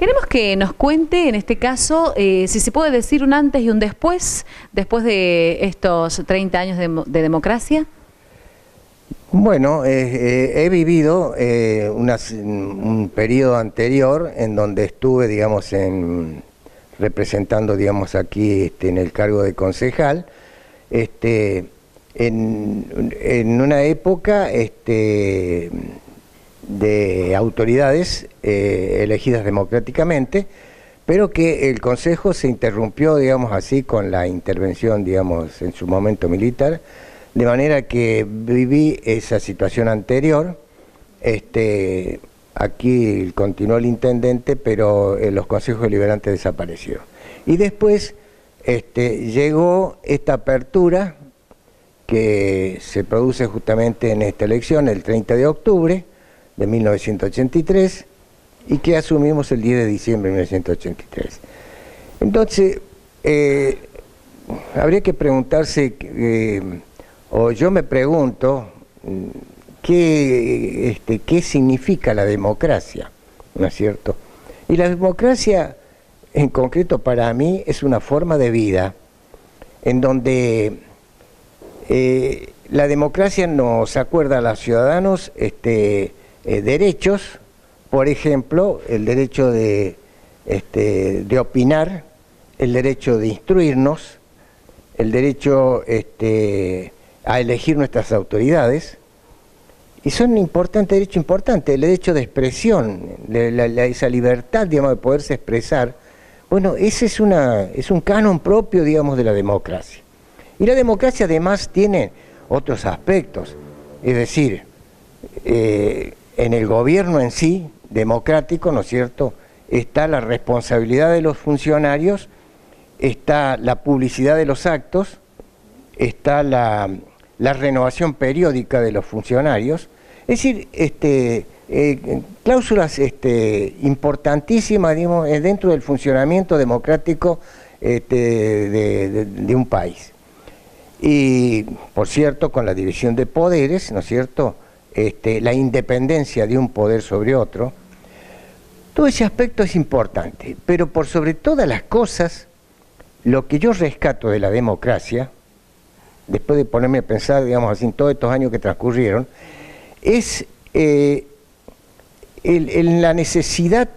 Queremos que nos cuente, en este caso, si se puede decir un antes y un después de estos 30 años de democracia. Bueno, he vivido un periodo anterior en donde estuve, digamos, representando, digamos, aquí en el cargo de concejal, en una época de autoridades elegidas democráticamente, pero que el Consejo se interrumpió, digamos así, con la intervención, digamos, en su momento militar, de manera que viví esa situación anterior. Aquí continuó el intendente, pero los consejos deliberantes desaparecieron. Y después llegó esta apertura que se produce justamente en esta elección, el 30 de octubre de 1983, y que asumimos el 10 de diciembre de 1983. Entonces, habría que preguntarse, o yo me pregunto, ¿qué significa la democracia? ¿No es cierto? Y la democracia, en concreto para mí, es una forma de vida en donde la democracia nos acuerda a los ciudadanos derechos, por ejemplo, el derecho de opinar, el derecho de instruirnos, el derecho a elegir nuestras autoridades, y son importantes, derecho importante, el derecho de expresión, esa libertad, digamos, de poderse expresar. Bueno, ese es un canon propio, digamos, de la democracia. Y la democracia además tiene otros aspectos, es decir, en el gobierno en sí, democrático, ¿no es cierto?, está la responsabilidad de los funcionarios, está la publicidad de los actos, está la renovación periódica de los funcionarios, es decir, cláusulas importantísimas, digamos, dentro del funcionamiento democrático de un país. Y, por cierto, con la división de poderes, ¿no es cierto?, la independencia de un poder sobre otro, todo ese aspecto es importante, pero por sobre todas las cosas, lo que yo rescato de la democracia, después de ponerme a pensar, digamos así, en todos estos años que transcurrieron, es la necesidad,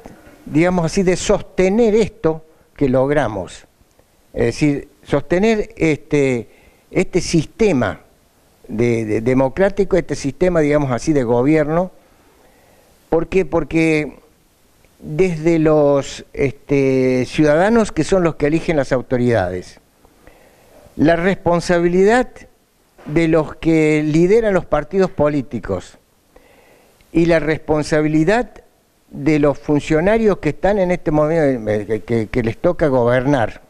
digamos así, de sostener esto que logramos, es decir, sostener este sistema democrático, este sistema, digamos así, de gobierno. ¿Por qué? Porque desde los ciudadanos, que son los que eligen las autoridades, la responsabilidad de los que lideran los partidos políticos y la responsabilidad de los funcionarios que están en este momento, que les toca gobernar,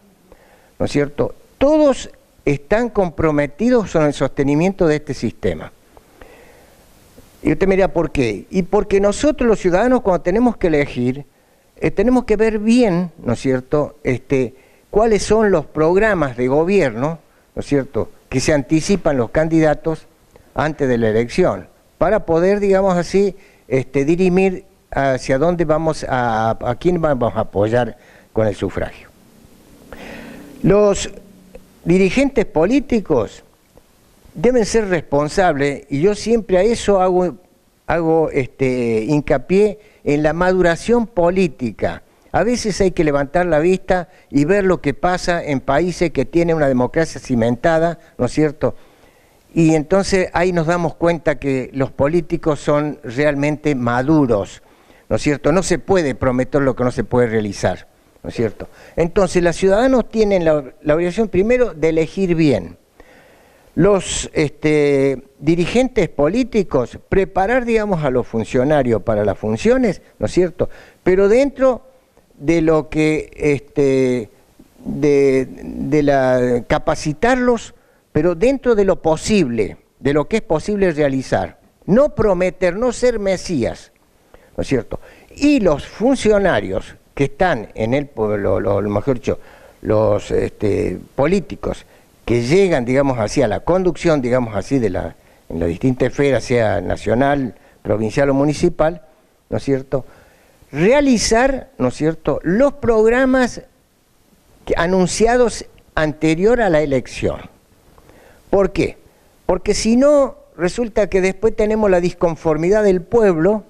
¿no es cierto?, todos están comprometidos con el sostenimiento de este sistema. Y usted me dirá, ¿por qué? Y porque nosotros los ciudadanos, cuando tenemos que elegir, tenemos que ver bien, ¿no es cierto?, cuáles son los programas de gobierno, ¿no es cierto?, que se anticipan los candidatos antes de la elección, para poder, digamos así, dirimir hacia dónde vamos a quién vamos a apoyar con el sufragio. Los dirigentes políticos deben ser responsables, y yo siempre a eso hago hincapié en la maduración política. A veces hay que levantar la vista y ver lo que pasa en países que tienen una democracia cimentada, ¿no es cierto? Y entonces ahí nos damos cuenta que los políticos son realmente maduros, ¿no es cierto? No se puede prometer lo que no se puede realizar, ¿no es cierto? Entonces los ciudadanos tienen la obligación primero de elegir bien. Los dirigentes políticos, preparar, digamos, a los funcionarios para las funciones, ¿no es cierto?, pero dentro de lo que, capacitarlos, pero dentro de lo posible, de lo que es posible realizar. No prometer, no ser mesías, ¿no es cierto? Y los funcionarios que están en el pueblo, mejor dicho, los políticos, que llegan, digamos así, a la conducción, digamos así, en las distintas esferas, sea nacional, provincial o municipal, ¿no es cierto?, realizar, ¿no es cierto?, los programas anunciados anterior a la elección. ¿Por qué? Porque si no, resulta que después tenemos la disconformidad del pueblo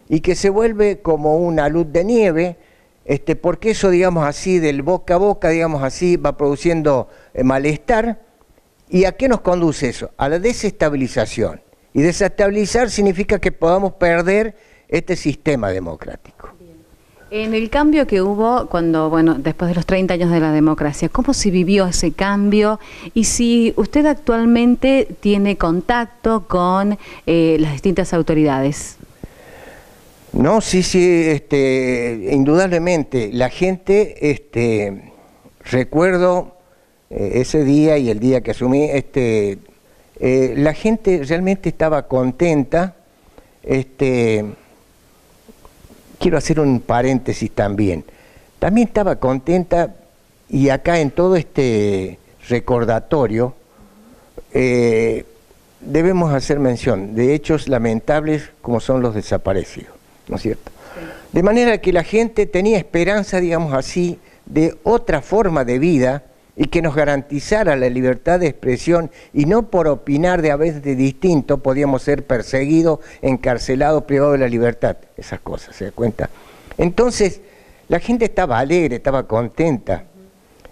y que se vuelve como una luz de nieve, porque eso, digamos así, del boca a boca, digamos así, va produciendo malestar. ¿Y a qué nos conduce eso? A la desestabilización. Y desestabilizar significa que podamos perder este sistema democrático. En el cambio que hubo cuando, bueno, después de los 30 años de la democracia, ¿cómo se vivió ese cambio? Y si usted actualmente tiene contacto con las distintas autoridades. No, sí, indudablemente. La gente, recuerdo ese día y el día que asumí, la gente realmente estaba contenta. Quiero hacer un paréntesis también. También estaba contenta, y acá en todo este recordatorio debemos hacer mención de hechos lamentables como son los desaparecidos, ¿no es cierto? De manera que la gente tenía esperanza, digamos así, de otra forma de vida y que nos garantizara la libertad de expresión, y no por opinar de a veces de distinto podíamos ser perseguidos, encarcelados, privados de la libertad, esas cosas, ¿se da cuenta? Entonces la gente estaba alegre, estaba contenta,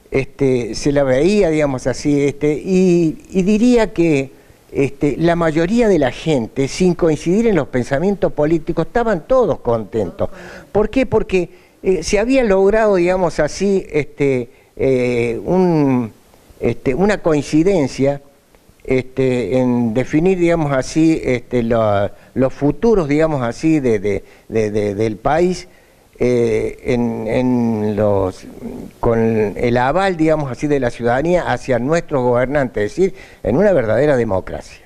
se la veía, digamos así, y diría que la mayoría de la gente, sin coincidir en los pensamientos políticos, estaban todos contentos. ¿Por qué? Porque se había logrado, digamos así, una coincidencia en definir, digamos así, los futuros, digamos así, del país, con el aval, digamos así, de la ciudadanía hacia nuestros gobernantes, es decir, en una verdadera democracia.